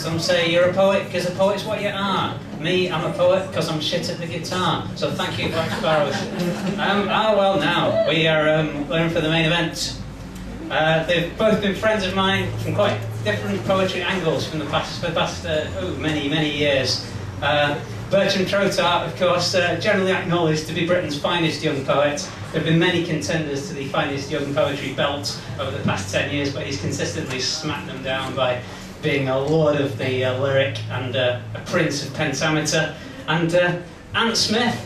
Some say you're a poet because a poet's what you are. Me, I'm a poet because I'm shit at the guitar. So thank you, Black Sparrows. Well, now we are we're in for the main event. They've both been friends of mine from quite different poetry angles for the past many years. Bertram Trotart, of course, generally acknowledged to be Britain's finest young poet. There have been many contenders to the finest young poetry belt over the past 10 years, but he's consistently smacked them down by being a lord of the lyric and a prince of pentameter. And Ant Smith,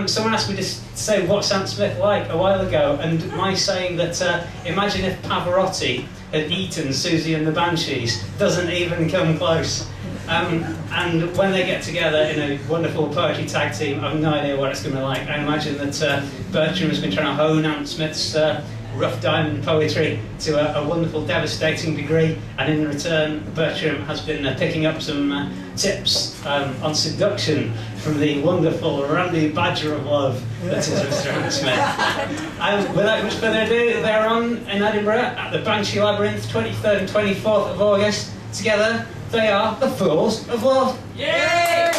someone asked me to say what's Ant Smith like a while ago, and my saying that imagine if Pavarotti had eaten Susie and the Banshees doesn't even come close. And when they get together in a wonderful poetry tag team, I have no idea what it's going to be like. I imagine that Bertram has been trying to hone Ant Smith's rough diamond poetry to a wonderful, devastating degree, and in return, Bertram has been picking up some tips on seduction from the wonderful Randy Badger of love that is Mr. Ant Smith. Without much further ado, they're on in Edinburgh at the Banshee Labyrinth, 23rd and 24th of August. Together, they are the Fools of Love. Yay!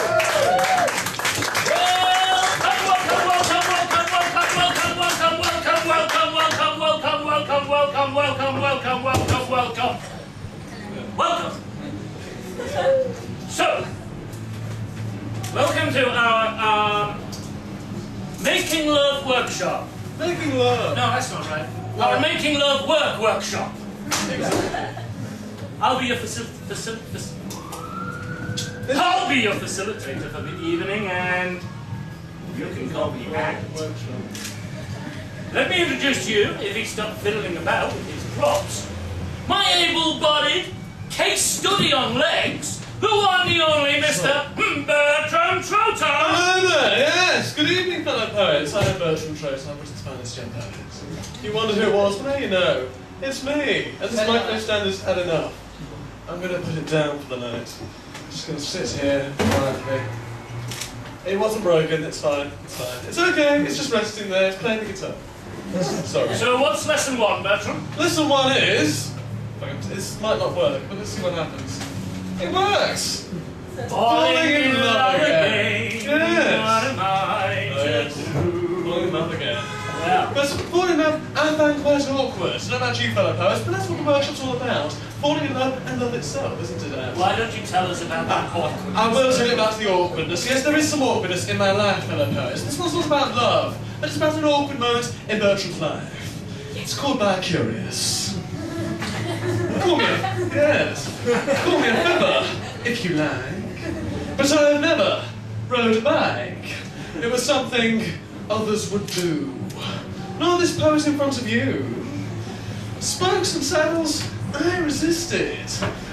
Welcome. So, welcome to our Making Love workshop. Making love? No, that's not right. Our Making Love workshop. I'll be your I'll be your facilitator for the evening, and you can call me Ant. Let me introduce to you, if he stopped fiddling about with his props, my able-bodied case study on legs, the one, the only Mr. Bertram Trotart. Hello there, yes. Good evening, fellow poets. I'm Bertram Trotart, I'm Britain's finest young poet. You wondered who it was? Well, now you know. It's me. And this micro stand has had enough. I'm going to put it down for the night. I'm just going to sit here quietly. It wasn't broken, it's fine, it's fine. It's okay, it's just resting there, it's playing the guitar. Sorry. So what's lesson one, Bertram? Lesson one is... This might not work, but let's see what happens. It works! Falling in love again. Yes! What am I to do? Falling in love again. Well, But falling in love, I find quite awkward. I don't know about you fellow poets, but that's what the workshop's all about. Falling in love and love itself, isn't it, Ant? why don't you tell us about that awkwardness? I will tell you about the awkwardness. Yes, there is some awkwardness in my life, fellow poets. This one's not about love, but it's about an awkward moment in Bertram's life. It's called Bi-Curious. Call me a fibber, if you like. But I have never rode a bike. It was something others would do. Nor this poet in front of you. Spokes and saddles, I resisted.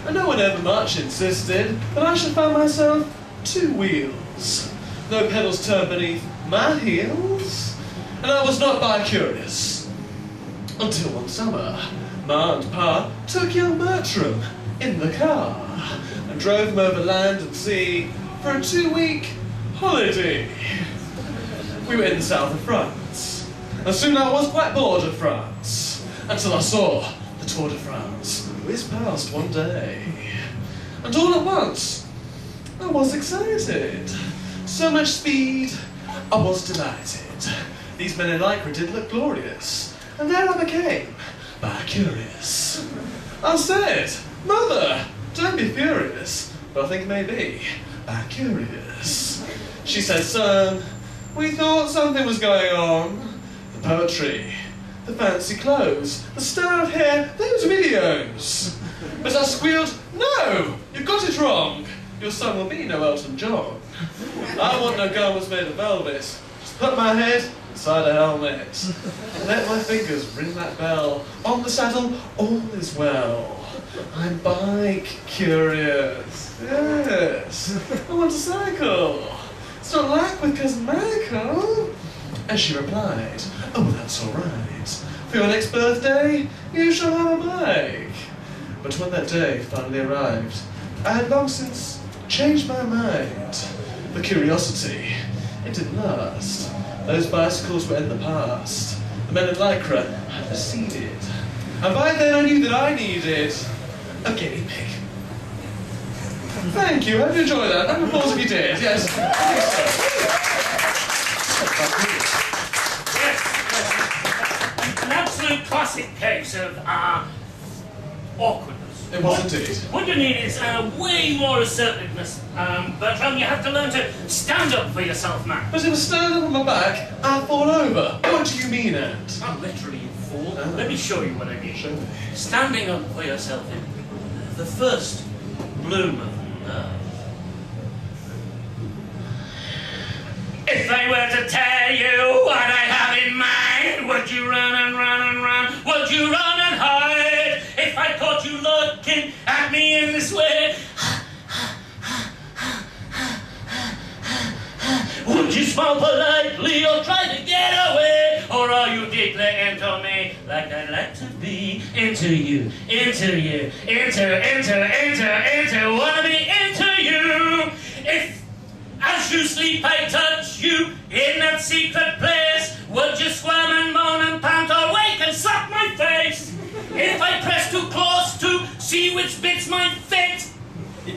And no one ever much insisted that I should find myself two wheels. No pedals turned beneath my heels. And I was not bi-curious. Until one summer, Ma and Pa took young Bertram in the car and drove him over land and sea for a 2-week holiday. We were in the south of France, and soon I was quite bored of France, until I saw the Tour de France whiz past one day. And all at once, I was excited. So much speed, I was delighted. These men in lycra did look glorious, and there I became bi-curious. I said, Mother, don't be furious, but I think maybe bi-curious. She said, Son, we thought something was going on. The poetry, the fancy clothes, the style of hair, those videos. But I squealed, No, you've got it wrong. Your son will be no Elton John. I want no garments made of velvet. Just put my head inside a helmet. And let my fingers ring that bell. On the saddle, all is well. I'm bi-curious. Yes, I want to cycle. It's not like with Cousin Michael. And she replied, Oh, that's all right. For your next birthday, you shall have a bike. But when that day finally arrived, I had long since changed my mind. The curiosity, it didn't last. Those bicycles were in the past. The men in lycra had receded. And by then I knew that I needed a guinea pig. Thank you. Hope you enjoyed that. Round of applause if you did. Yes. I think Yes. An absolute classic case of awkwardness. It was indeed. What you need is way more assertiveness. Bertram, you have to learn to stand up for yourself, man. But if I stand up on my back, I'll fall over. What do you mean, Ant? Not literally, you fool. Let me show you what I mean. Show me. Standing up for yourself in the first bloom of love. If I were to tell you what I have in mind, would you run and run and run? Would you run and hide? If I caught you looking at me in this way, would you smile politely or try to get away? Or are you deeply into me like I'd like to be into you, into you, into, wanna be into you? If as you sleep I touch you in that secret place, would you squirm and moan and pant or wake and suck my face? If I press too close to see which bits might fit,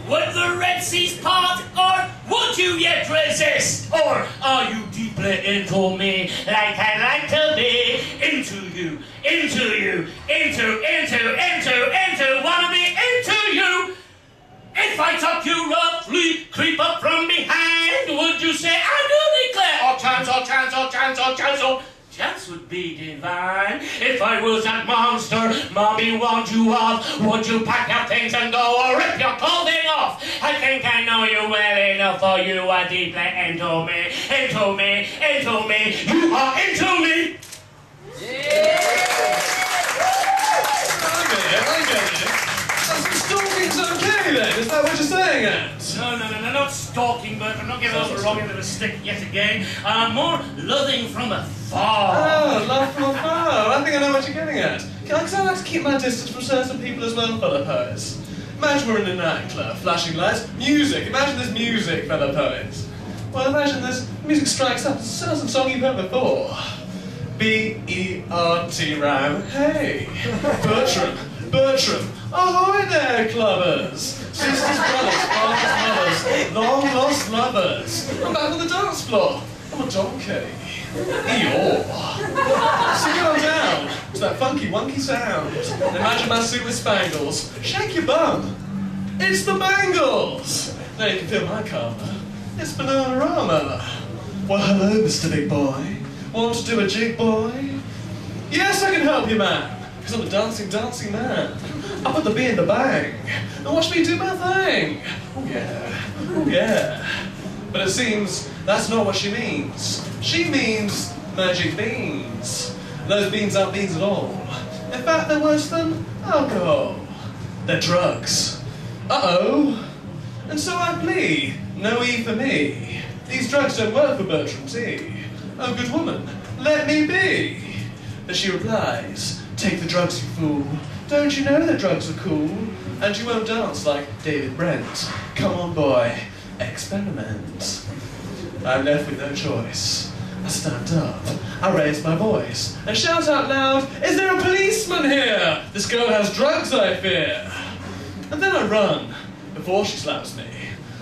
would the Red Seas part, or would you yet resist? Or are you deeply into me like I'd like to be into you, into, wanna be into you? If I tuck you roughly, creep up from behind, would you say, I do declare, or chance would be divine. If I was that monster, mommy warned you off, would you pack your things and go or rip your clothing off? I think I know you well enough, for you are deeply into me, you are into me. I get it. Stalking's okay then? Is that what you're saying, Ant? No, not stalking, but I'm not getting over wrong into the stick yet again. More loving from afar. Oh, love from afar. I think I know what you're getting at. Because I like to keep my distance from certain people as well, fellow poets. Imagine we're in a nightclub, flashing lights, music. Imagine there's music, fellow poets. Well, imagine this music strikes up. It's a song you've heard before. B-E-R-T rhyme. Hey, Bertram. Ahoy there, clubbers! Sisters, brothers, fathers, mothers, long lost lovers. I'm back on the dance floor. I'm a donkey. Eeyore. So go down to that funky, wonky sound. Imagine my suit with spangles. Shake your bum. It's the Bangles. Now you can feel my karma. It's Bananarama. Well, hello, Mr. Big Boy. Want to do a jig, boy? Yes, I can help you, man. Because I'm a dancing man. I put the B in the bang, and watch me do my thing. Oh yeah. But it seems that's not what she means. She means magic beans. Those beans aren't beans at all. In fact, they're worse than alcohol. They're drugs. Uh-oh. And so I plead, no E for me. These drugs don't work for Bertram T. Oh, good woman, let me be. But she replies, take the drugs, you fool. Don't you know that drugs are cool? And you won't dance like David Brent. Come on, boy, experiment. I'm left with no choice. I stand up, I raise my voice, and shout out loud, is there a policeman here? This girl has drugs, I fear. And then I run, before she slaps me,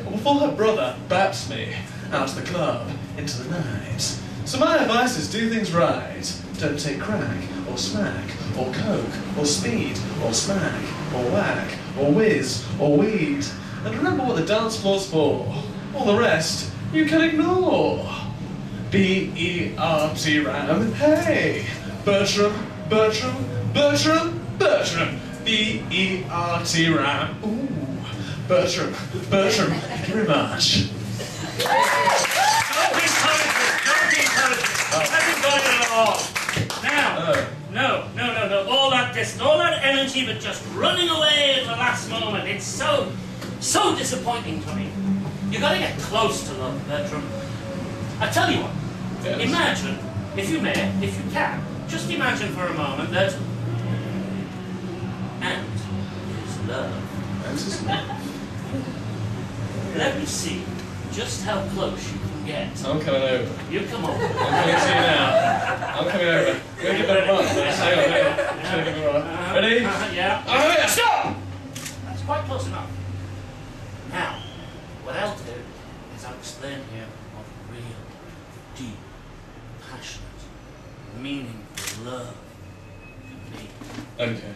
or before her brother baps me, out of the club, into the night. So my advice is do things right. Don't take crack, or smack, or coke, or speed, or smack, or whack, or whiz, or weed. And remember what the dance floor's for. All the rest, you can ignore. B-E-R-T rhyme, hey! Bertram. B-E-R-T rhyme, ooh. Bertram, thank you very much. Don't be encouraging. Hasn't got it at all. Now, no. All that energy, but just running away at the last moment. It's so disappointing to me. You gotta get close to love, Bertram. I tell you what. Yes. Imagine, if you can, just imagine for a moment that Ant is love. Let me see just how close you can get. I'm coming over. You come over. I'm coming to you now. I'm coming over. We're going to run. Hang on. Ready? Yeah. Oh, yeah. Stop! That's quite close enough. Now, me. Okay.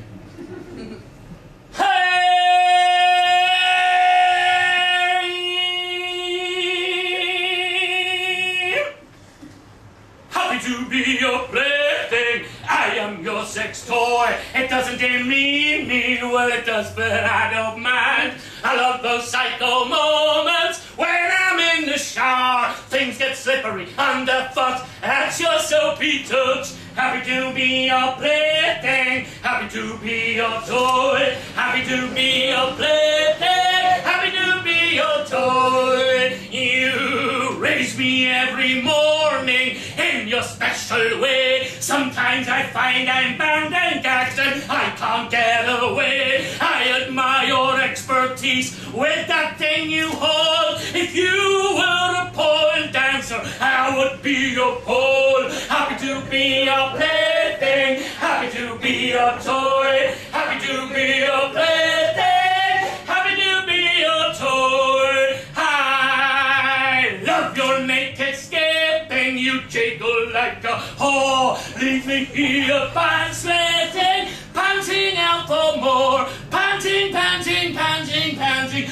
Happy to be your plaything. I am your sex toy. It doesn't mean me, well it does, but I don't mind. I love those psycho moments when I'm in the shower. Things get slippery underfoot at your soapy touch. Happy to be your plaything. Happy to be your toy. Happy to be your plaything. Happy to be your toy. You raise me every morning in your special way. Sometimes I find I'm bound and gagged and I can't get away. I admire your expertise with that thing you hold. If you were a pole dancer, I would be your pole. Happy to be your plaything. Happy to be your toy. Happy to be your plaything. Happy to be your toy. I love your naked skipping. You jiggle like a whore. Leave me here pant-sweating, panting out for more. Panting, panting, panting, panting,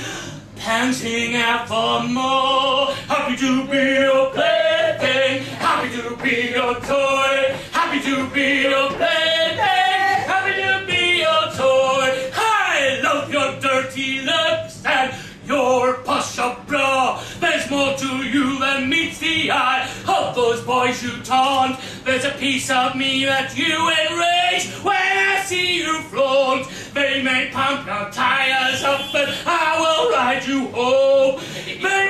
panting out for more. Happy to be your plaything. Happy to be your toy. Happy to be your plaything. Happy to be your toy. I love your dirty looks and your push-up bra. There's more to you than meets the eye of those boys you taunt. There's a piece of me that you enrage when I see you flaunt. They may pump your tires up, but I will ride you home. They